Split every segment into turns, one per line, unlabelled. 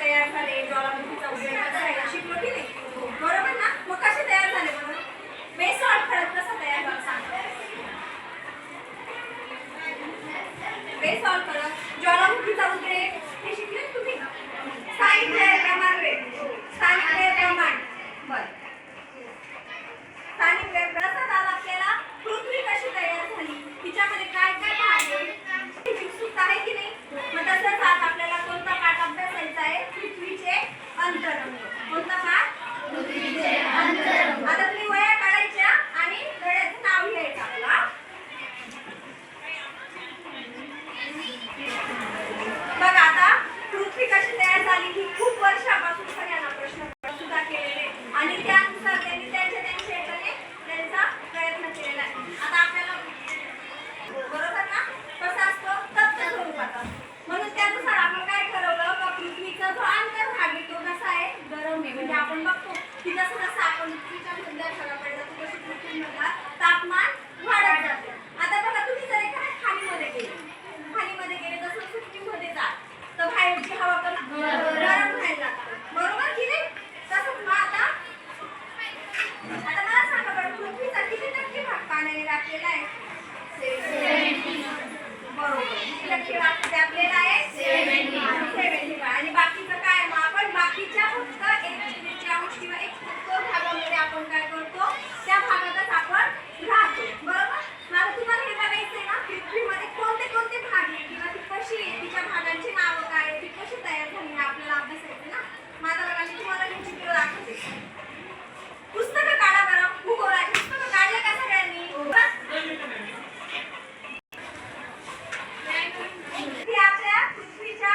तयार झाले, ज्वालामुखीचा उद्रेक करायला शिकलो की नाही, बरोबर ना? मग कसे तयार झाले बरं? बेसॉल्ट खडक कसा तयार झाला सांगा. बेसॉल्ट खडक, ज्वालामुखीचा उद्रेक हे शिकले तुम्ही. स्थानिक लहर प्रमाण वेग, स्थानिक लहर प्रमाण, बरं. स्थानिक लहर कसा झाला आपल्याला? पृथ्वी कशी तयार झाली, तिच्यामध्ये काय काय भाग आहे, उत्सुकता आहे की नाही? मग तसंच आज आपल्याला कोणता पाठ अभ्यासायचा आहे? पृथ्वीचे अंतरंग. कोणता पाठ? पृथ्वीचे अंतरंग. आता तुम्ही वह्या काढायच्या आणि धड्याचं नाव लिहायचं आपलं. बघा आता पृथ्वी कशी तयार झाली ही खूप वर्षापासून सगळ्यांना प्रश्न सुद्धा केलेले आणि त्यानुसार त्यांनी त्यांच्या ह्याच्याने त्यांचा प्रयत्न केलेला आहे. आता आपल्याला बरोबर ना कसा असतो? तप्त स्वरूपाचा. म्हणून त्यानुसार आपण काय ठरवलं का पृथ्वीचा जो अंतर्भाग आहे तो कसा आहे? गरम आहे. म्हणजे आपण बघतो की जसं जसं आपण पृथ्वीच्या मधल्या भागाकडे जातो तसं पृथ्वीमधला तापमान वाढत जाते. आता बघा तुम्ही जर एखाद्या खाणीमध्ये गेले तसं पृथ्वीमध्ये जात तर बाहेरची हवा पण गरम व्हायला लागते. बरोबर की नाही? तसंच मग आता मला सांगा बरं पृथ्वीचा किती टक्के भाग पाण्याने व्यापलेला आहे? 70. बरोबर. किती टक्के व्यापलेला आहे? 70. आणि बाकीचं काय? मग आपण बाकीच्या फक्त 1/3 किंवा 1/4 भागामध्ये आपण काय करतो? त्या भागातच आपण राहतो. बरोबर. मला तुम्हाला हे बघायचंय ना पृथ्वीमध्ये कोणते कोणते भाग आहेत किंवा ती कशी आहे, तिच्या भागांची नावं काय आहे, ती कशी तयार झाली हे आपल्याला अभ्यासायचं ना. माझा बघा मी तुम्हाला हे चित्र दाखवते. पुस्तकं काढा बरं. भूगोलाची पुस्तकं काढले का सगळ्यांनी? ही आपल्या पृथ्वीच्या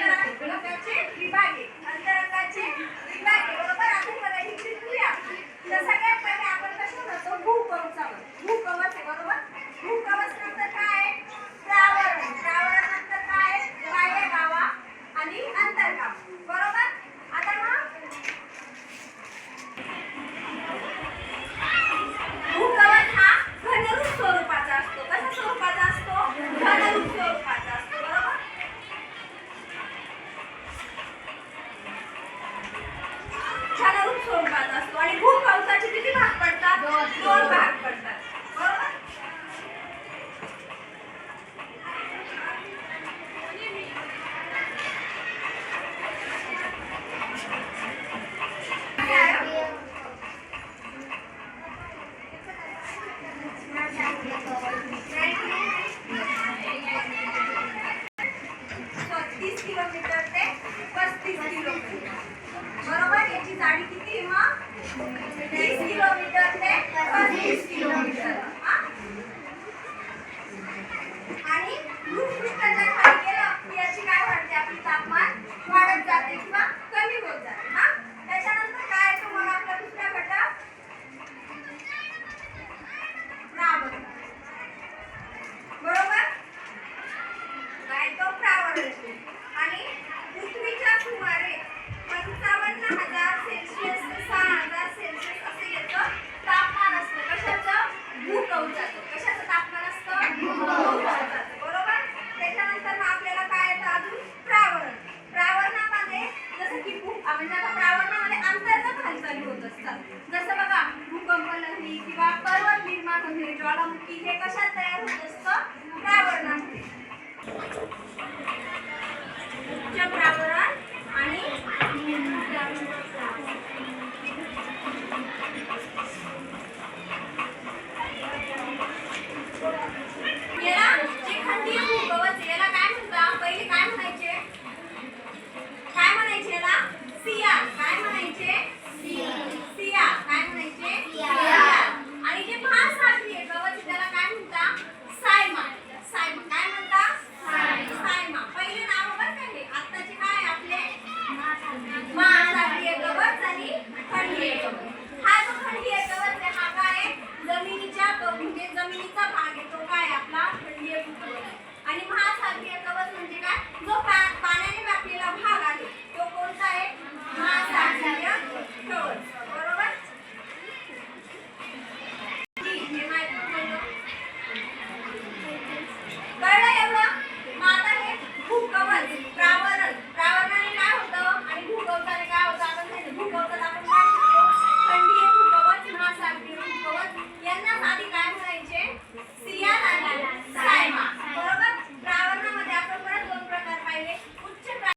अंतरंगाचे विभाग आहे. अंतरंगाचे विभाग आहे. बरोबर. आता बघा ही पृथ्वी आपली. तर सगळ्यात पहिले आपण कसं करतो? भूकवचावर. भूकवच आहे. बरोबर. भूकवच नंतर काय आहे? प्रावरण. प्रावरण नंतर काय आहे? बाह्य गाभा आणि अंतर्गाभा. बरोबर. आता मग भूकवच हा घनरूप स्वरूपाचा असतो. कशा स्वरूपाचा असतो? घनरूप स्वरूपाचा असतो. बरोबर. घनरूप स्वरूपाचा असतो आणि भूकवचाचे किती भाग पडतात? 2 भाग पडतात. बरोबर. किलोमीटर ते 35 किलोमीटर. बरोबर. याची जाडी किती आहे मग? 30 किलोमीटर ते 35 किलोमीटर. आणि भूपृष्ठाच्या खाली